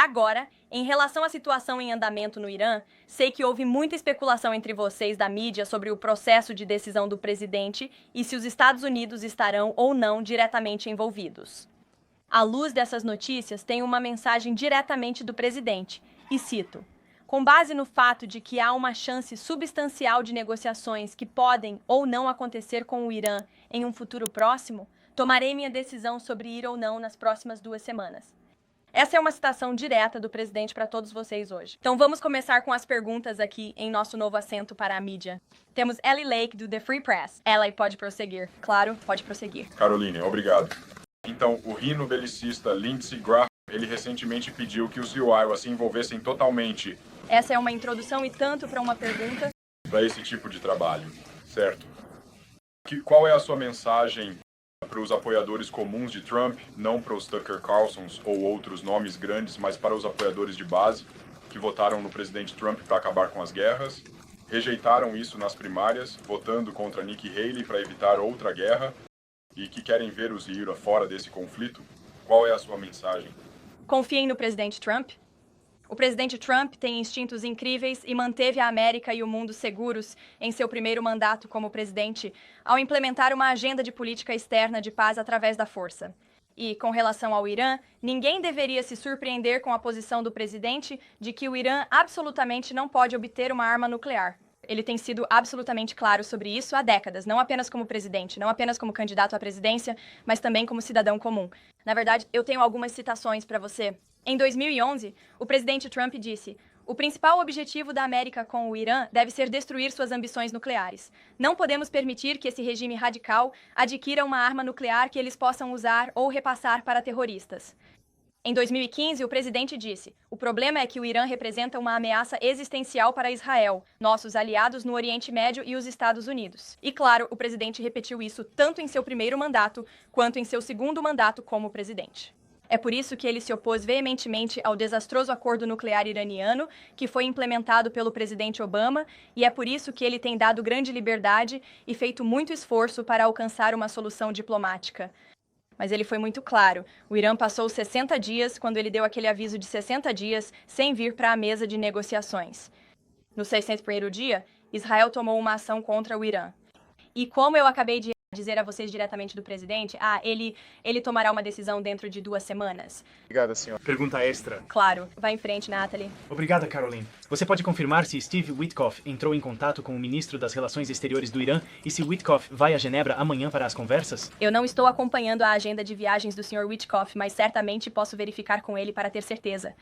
Agora, em relação à situação em andamento no Irã, sei que houve muita especulação entre vocês da mídia sobre o processo de decisão do presidente e se os Estados Unidos estarão ou não diretamente envolvidos. À luz dessas notícias, tenho uma mensagem diretamente do presidente, e cito: com base no fato de que há uma chance substancial de negociações que podem ou não acontecer com o Irã em um futuro próximo, tomarei minha decisão sobre ir ou não nas próximas 2 semanas. Essa é uma citação direta do presidente para todos vocês hoje. Então vamos começar com as perguntas aqui em nosso novo assento para a mídia. Temos Ellie Lake, do The Free Press. Ellie, pode prosseguir. Claro, pode prosseguir. Caroline, obrigado. Então, o rino-belicista Lindsey Graham, ele recentemente pediu que os Iowa se envolvessem totalmente. Essa é uma introdução e tanto para uma pergunta. Para esse tipo de trabalho, certo? Qual é a sua mensagem para os apoiadores comuns de Trump, não para os Tucker Carlsons ou outros nomes grandes, mas para os apoiadores de base que votaram no presidente Trump para acabar com as guerras, rejeitaram isso nas primárias, votando contra Nikki Haley para evitar outra guerra e que querem ver os IRA fora desse conflito? Qual é a sua mensagem? Confiem no presidente Trump. O presidente Trump tem instintos incríveis e manteve a América e o mundo seguros em seu primeiro mandato como presidente ao implementar uma agenda de política externa de paz através da força. E, com relação ao Irã, ninguém deveria se surpreender com a posição do presidente de que o Irã absolutamente não pode obter uma arma nuclear. Ele tem sido absolutamente claro sobre isso há décadas, não apenas como presidente, não apenas como candidato à presidência, mas também como cidadão comum. Na verdade, eu tenho algumas citações para você. Em 2011, o presidente Trump disse: o principal objetivo da América com o Irã deve ser destruir suas ambições nucleares. Não podemos permitir que esse regime radical adquira uma arma nuclear que eles possam usar ou repassar para terroristas. Em 2015, o presidente disse: o problema é que o Irã representa uma ameaça existencial para Israel, nossos aliados no Oriente Médio e os Estados Unidos. E claro, o presidente repetiu isso tanto em seu primeiro mandato quanto em seu segundo mandato como presidente. É por isso que ele se opôs veementemente ao desastroso acordo nuclear iraniano que foi implementado pelo presidente Obama, e é por isso que ele tem dado grande liberdade e feito muito esforço para alcançar uma solução diplomática. Mas ele foi muito claro: o Irã passou 60 dias quando ele deu aquele aviso de 60 dias sem vir para a mesa de negociações. No 601º dia, Israel tomou uma ação contra o Irã. E como eu acabei de dizer a vocês diretamente do presidente, ele tomará uma decisão dentro de 2 semanas. Obrigada, senhor. Pergunta extra. Claro. Vai em frente, Natalie. Obrigada, Caroline. Você pode confirmar se Steve Witkoff entrou em contato com o ministro das Relações Exteriores do Irã e se Witkoff vai a Genebra amanhã para as conversas? Eu não estou acompanhando a agenda de viagens do Sr. Witkoff, mas certamente posso verificar com ele para ter certeza.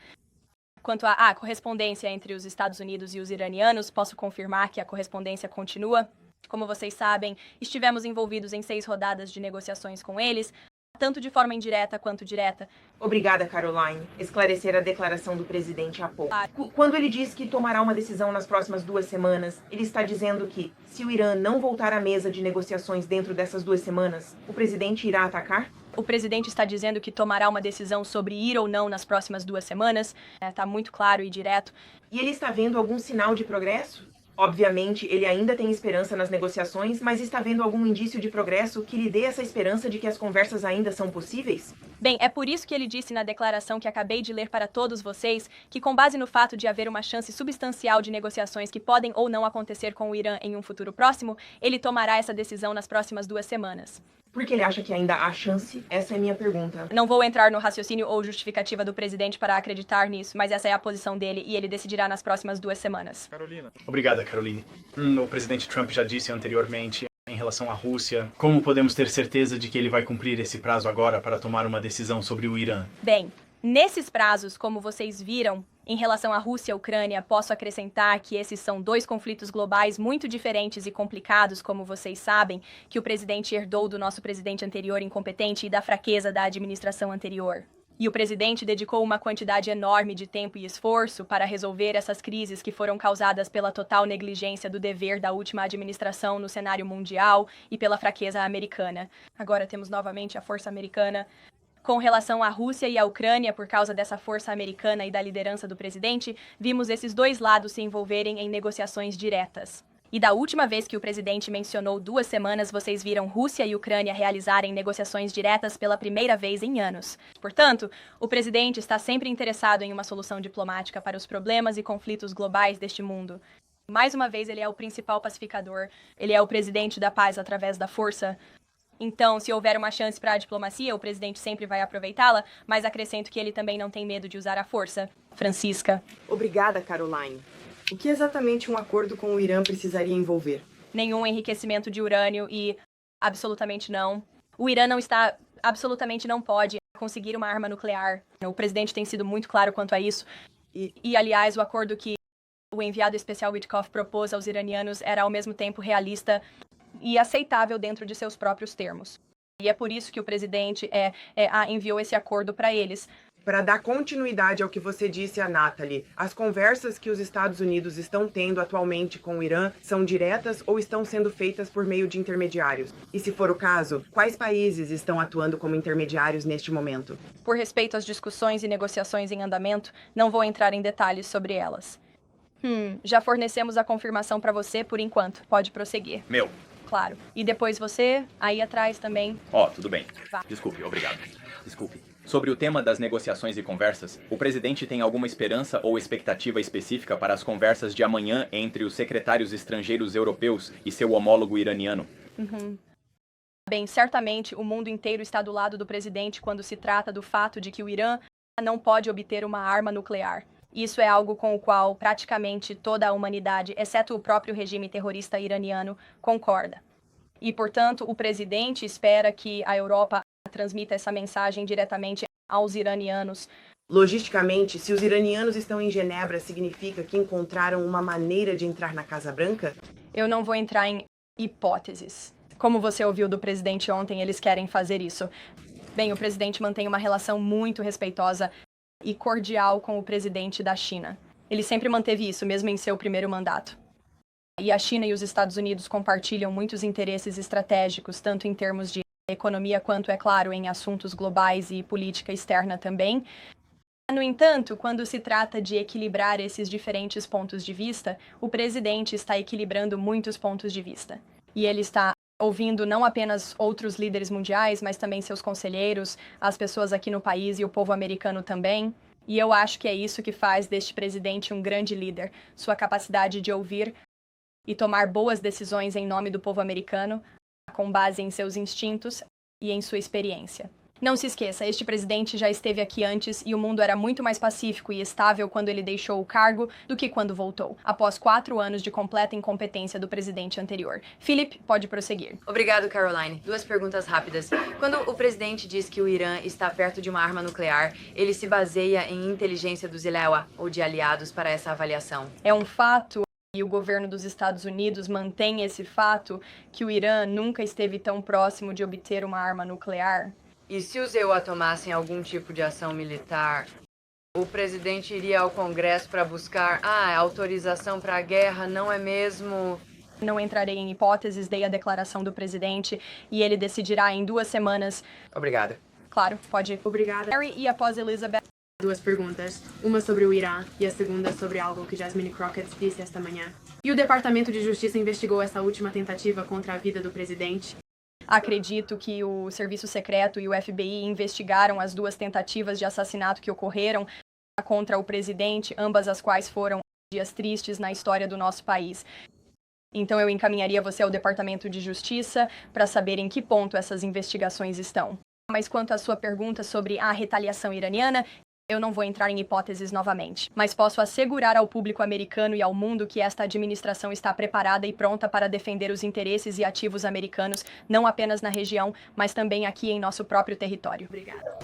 Quanto à correspondência entre os Estados Unidos e os iranianos, posso confirmar que a correspondência continua. Como vocês sabem, estivemos envolvidos em 6 rodadas de negociações com eles, tanto de forma indireta quanto direta. Obrigada, Caroline. Esclarecer a declaração do presidente há pouco. Quando ele diz que tomará uma decisão nas próximas 2 semanas, ele está dizendo que, se o Irã não voltar à mesa de negociações dentro dessas 2 semanas, o presidente irá atacar? O presidente está dizendo que tomará uma decisão sobre ir ou não nas próximas 2 semanas. Está muito claro e direto. E ele está vendo algum sinal de progresso? Obviamente, ele ainda tem esperança nas negociações, mas está vendo algum indício de progresso que lhe dê essa esperança de que as conversas ainda são possíveis? Bem, é por isso que ele disse na declaração que acabei de ler para todos vocês que, com base no fato de haver uma chance substancial de negociações que podem ou não acontecer com o Irã em um futuro próximo, ele tomará essa decisão nas próximas 2 semanas. Por que ele acha que ainda há chance? Essa é minha pergunta. Não vou entrar no raciocínio ou justificativa do presidente para acreditar nisso, mas essa é a posição dele e ele decidirá nas próximas 2 semanas. Carolina. Obrigada, Caroline. O presidente Trump já disse anteriormente em relação à Rússia. Como podemos ter certeza de que ele vai cumprir esse prazo agora para tomar uma decisão sobre o Irã? Bem, nesses prazos, como vocês viram, em relação à Rússia e à Ucrânia, posso acrescentar que esses são 2 conflitos globais muito diferentes e complicados, como vocês sabem, que o presidente herdou do nosso presidente anterior incompetente e da fraqueza da administração anterior. E o presidente dedicou uma quantidade enorme de tempo e esforço para resolver essas crises que foram causadas pela total negligência do dever da última administração no cenário mundial e pela fraqueza americana. Agora temos novamente a força americana. Com relação à Rússia e à Ucrânia, por causa dessa força americana e da liderança do presidente, vimos esses 2 lados se envolverem em negociações diretas. E da última vez que o presidente mencionou 2 semanas, vocês viram Rússia e Ucrânia realizarem negociações diretas pela primeira vez em anos. Portanto, o presidente está sempre interessado em uma solução diplomática para os problemas e conflitos globais deste mundo. Mais uma vez, ele é o principal pacificador, ele é o presidente da paz através da força. Então, se houver uma chance para a diplomacia, o presidente sempre vai aproveitá-la, mas acrescento que ele também não tem medo de usar a força. Francisca. Obrigada, Caroline. O que exatamente um acordo com o Irã precisaria envolver? Nenhum enriquecimento de urânio e absolutamente não. O Irã absolutamente não pode conseguir uma arma nuclear. O presidente tem sido muito claro quanto a isso. E aliás, o acordo que o enviado especial Witkoff propôs aos iranianos era ao mesmo tempo realista e aceitável dentro de seus próprios termos. E é por isso que o presidente enviou esse acordo para eles. Para dar continuidade ao que você disse a Natalie, as conversas que os Estados Unidos estão tendo atualmente com o Irã são diretas ou estão sendo feitas por meio de intermediários? E se for o caso, quais países estão atuando como intermediários neste momento? Por respeito às discussões e negociações em andamento, não vou entrar em detalhes sobre elas. Já fornecemos a confirmação para você por enquanto. Pode prosseguir. Meu. Claro. E depois você, aí atrás também. Tudo bem. Vá. Desculpe, obrigado. Desculpe. Sobre o tema das negociações e conversas, o presidente tem alguma esperança ou expectativa específica para as conversas de amanhã entre os secretários estrangeiros europeus e seu homólogo iraniano? Bem, certamente o mundo inteiro está do lado do presidente quando se trata do fato de que o Irã não pode obter uma arma nuclear. Isso é algo com o qual praticamente toda a humanidade, exceto o próprio regime terrorista iraniano, concorda. E, portanto, o presidente espera que a Europa transmita essa mensagem diretamente aos iranianos. Logisticamente, se os iranianos estão em Genebra, significa que encontraram uma maneira de entrar na Casa Branca? Eu não vou entrar em hipóteses. Como você ouviu do presidente ontem, eles querem fazer isso. Bem, o presidente mantém uma relação muito respeitosa e cordial com o presidente da China. Ele sempre manteve isso, mesmo em seu primeiro mandato. E a China e os Estados Unidos compartilham muitos interesses estratégicos, tanto em termos de economia quanto, é claro, em assuntos globais e política externa também. No entanto, quando se trata de equilibrar esses diferentes pontos de vista, o presidente está equilibrando muitos pontos de vista. E ele está ouvindo não apenas outros líderes mundiais, mas também seus conselheiros, as pessoas aqui no país e o povo americano também. E eu acho que é isso que faz deste presidente um grande líder, sua capacidade de ouvir e tomar boas decisões em nome do povo americano, com base em seus instintos e em sua experiência. Não se esqueça, este presidente já esteve aqui antes e o mundo era muito mais pacífico e estável quando ele deixou o cargo do que quando voltou, após 4 anos de completa incompetência do presidente anterior. Philip, pode prosseguir. Obrigado, Caroline. 2 perguntas rápidas. Quando o presidente diz que o Irã está perto de uma arma nuclear, ele se baseia em inteligência dos Ilewa ou de aliados para essa avaliação? É um fato, e o governo dos Estados Unidos mantém esse fato, que o Irã nunca esteve tão próximo de obter uma arma nuclear. E se os EUA tomassem algum tipo de ação militar, o presidente iria ao Congresso para buscar autorização para a guerra, não é mesmo? Não entrarei em hipóteses, dei a declaração do presidente e ele decidirá em 2 semanas. Obrigada. Claro, pode. Obrigada. Harry e após Elizabeth. 2 perguntas, uma sobre o Irã e a segunda sobre algo que Jasmine Crockett disse esta manhã. E o Departamento de Justiça investigou essa última tentativa contra a vida do presidente? Acredito que o Serviço Secreto e o FBI investigaram as 2 tentativas de assassinato que ocorreram contra o presidente, ambas as quais foram dias tristes na história do nosso país. Então eu encaminharia você ao Departamento de Justiça para saber em que ponto essas investigações estão. Mas quanto à sua pergunta sobre a retaliação iraniana, eu não vou entrar em hipóteses novamente, mas posso assegurar ao público americano e ao mundo que esta administração está preparada e pronta para defender os interesses e ativos americanos, não apenas na região, mas também aqui em nosso próprio território. Obrigada.